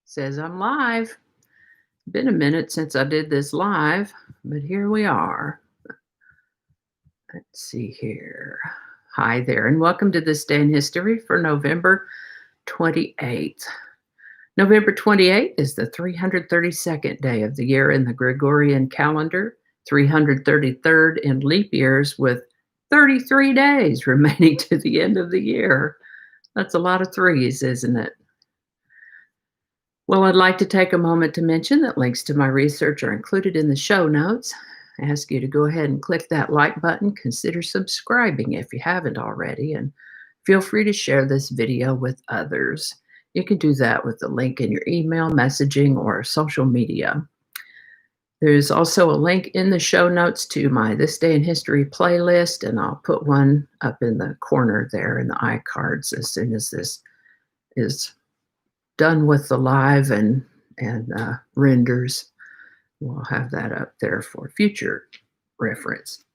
Says I'm live. Been a minute since I did this live, but here we are. Let's see here. Hi there, and welcome to This Day in History for November 28th. November 28th is the 332nd day of the year in the Gregorian calendar, 333rd in leap years, with 33 days remaining to the end of the year. That's a lot of threes, isn't it? Well, I'd like to take a moment to mention that links to my research are included in the show notes. I ask you to go ahead and click that like button. Consider subscribing if you haven't already, and feel free to share this video with others. You can do that with the link in your email, messaging, or social media. There's also a link in the show notes to my This Day in History playlist, and I'll put one up in the corner there in the iCards as soon as this is done with the live and renders. We'll have that up there for future reference.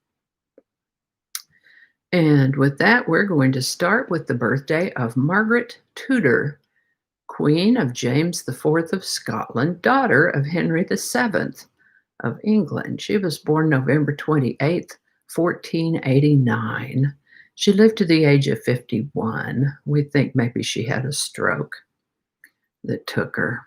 And with that, we're going to start with the birthday of Margaret Tudor, Queen of James IV of Scotland, daughter of Henry VII of England. She was born November 28th, 1489. She lived to the age of 51. We think maybe she had a stroke that took her.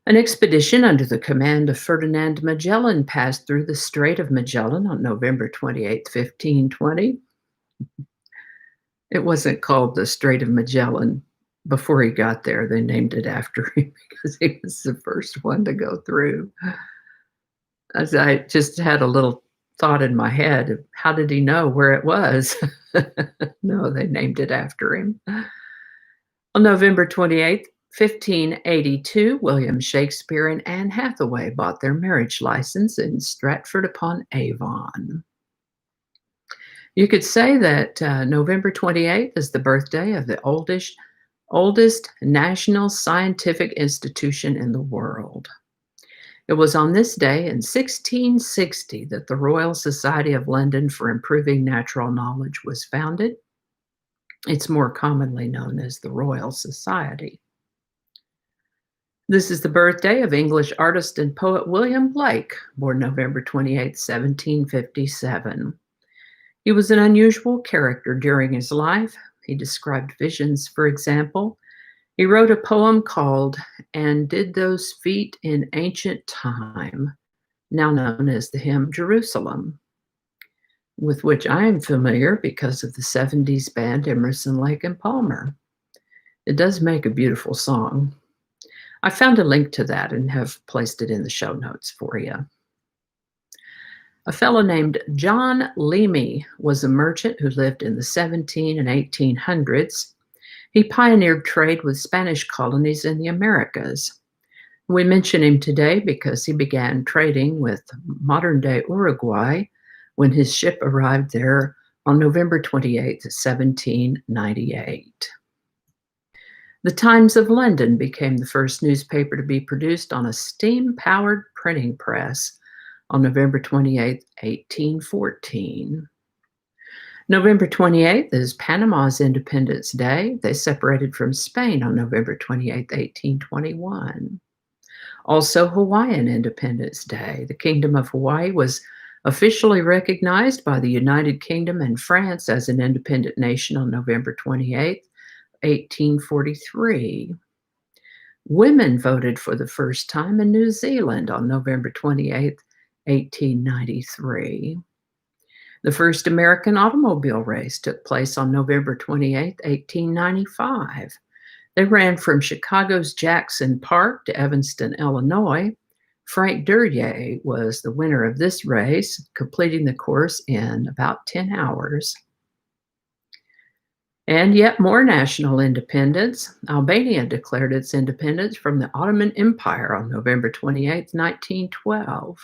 An expedition under the command of Ferdinand Magellan passed through the Strait of Magellan on November 28, 1520. It wasn't called the Strait of Magellan before he got there. They named it after him because he was the first one to go through. As I just had a little thought in my head of how did he know where it was? No, they named it after him. On November 28th, 1582, William Shakespeare and Anne Hathaway bought their marriage license in Stratford-upon-Avon. You could say that November 28th is the birthday of the oldest national scientific institution in the world. It was on this day in 1660 that the Royal Society of London for Improving Natural Knowledge was founded. It's more commonly known as the Royal Society. This is the birthday of English artist and poet William Blake, born November 28, 1757. He was an unusual character during his life. He described visions, for example. He wrote a poem called "And Did Those Feet in Ancient Time," now known as the hymn Jerusalem, with which I am familiar because of the 70s band Emerson, Lake and Palmer. It does make a beautiful song. I found a link to that and have placed it in the show notes for you. A fellow named John Leamy was a merchant who lived in the 17 and 1800s. He pioneered trade with Spanish colonies in the Americas. We mention him today because he began trading with modern-day Uruguay when his ship arrived there on November 28, 1798. The Times of London became the first newspaper to be produced on a steam-powered printing press on November 28, 1814. November 28th is Panama's Independence Day. They separated from Spain on November 28, 1821. Also Hawaiian Independence Day. The Kingdom of Hawaii was officially recognized by the United Kingdom and France as an independent nation on November 28, 1843. Women voted for the first time in New Zealand on November 28, 1893. The first American automobile race took place on November 28, 1895. They ran from Chicago's Jackson Park to Evanston, Illinois. Frank Duryea was the winner of this race, completing the course in about 10 hours. And yet more national independence. Albania declared its independence from the Ottoman Empire on November 28, 1912.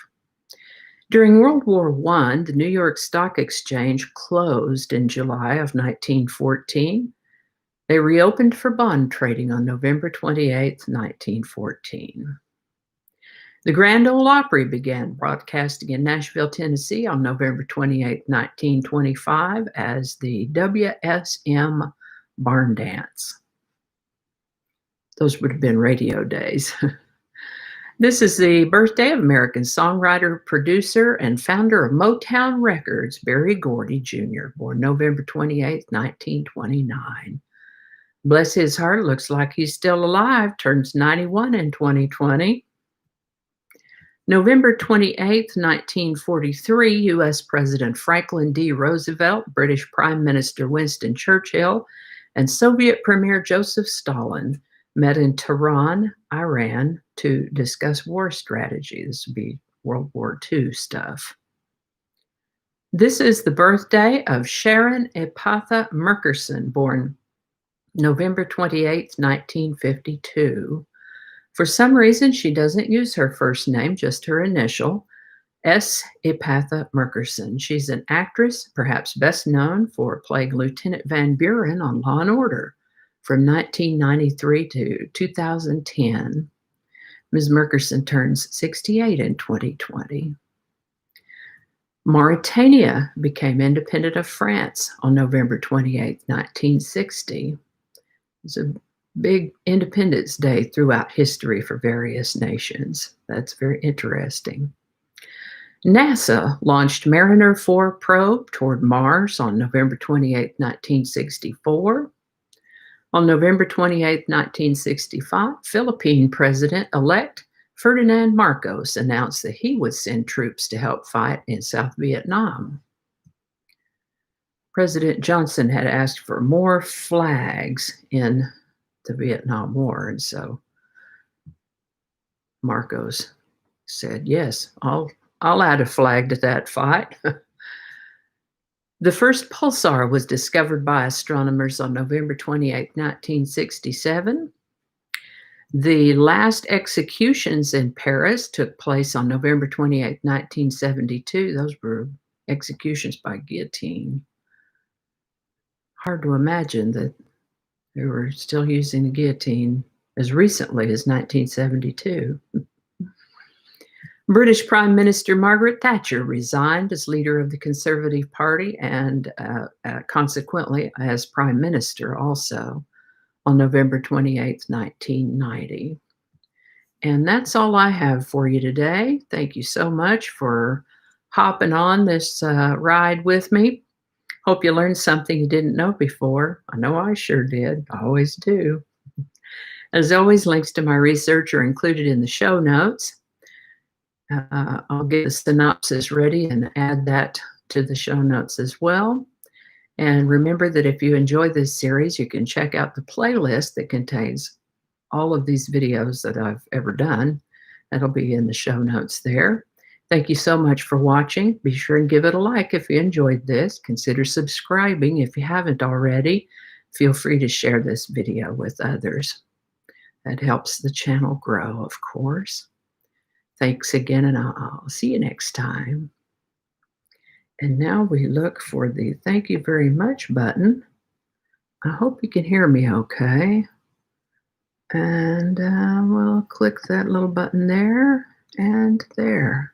During World War I, the New York Stock Exchange closed in July of 1914. They reopened for bond trading on November 28, 1914. The Grand Ole Opry began broadcasting in Nashville, Tennessee on November 28, 1925 as the WSM Barn Dance. Those would have been radio days. This is the birthday of American songwriter, producer, and founder of Motown Records, Berry Gordy Jr., born November 28, 1929. Bless his heart, looks like he's still alive, turns 91 in 2020. November 28, 1943, U.S. President Franklin D. Roosevelt, British Prime Minister Winston Churchill, and Soviet Premier Joseph Stalin met in Tehran, Iran, to discuss war strategy. This would be World War II stuff. This is the birthday of Sharon Epatha Merkerson, born November 28, 1952. For some reason, she doesn't use her first name, just her initial, S. Epatha Merkerson. She's an actress, perhaps best known for playing Lieutenant Van Buren on Law & Order from 1993 to 2010. Ms. Merkerson turns 68 in 2020. Mauritania became independent of France on November 28, 1960. It's a big Independence Day throughout history for various nations. That's very interesting. NASA launched Mariner 4 probe toward Mars on November 28, 1964. On November 28, 1965, Philippine President-elect Ferdinand Marcos announced that he would send troops to help fight in South Vietnam. President Johnson had asked for more flags in the Vietnam War, and so Marcos said, yes, I'll add a flag to that fight. The first pulsar was discovered by astronomers on November 28, 1967. The last executions in Paris took place on November 28, 1972. Those were executions by guillotine. Hard to imagine that they were still using the guillotine as recently as 1972. British Prime Minister Margaret Thatcher resigned as leader of the Conservative Party and consequently as Prime Minister also on November 28, 1990. And that's all I have for you today. Thank you so much for hopping on this ride with me. Hope you learned something you didn't know before. I know I sure did. I always do. As always, links to my research are included in the show notes. I'll get the synopsis ready and add that to the show notes as well. And remember that if you enjoy this series, you can check out the playlist that contains all of these videos that I've ever done. That'll be in the show notes there. Thank you so much for watching. Be sure and give it a like if you enjoyed this. Consider subscribing if you haven't already. Feel free to share this video with others. That helps the channel grow, of course. Thanks again, and I'll see you next time. And now we look for the thank you very much button. I hope you can hear me okay. And we'll click that little button there and there.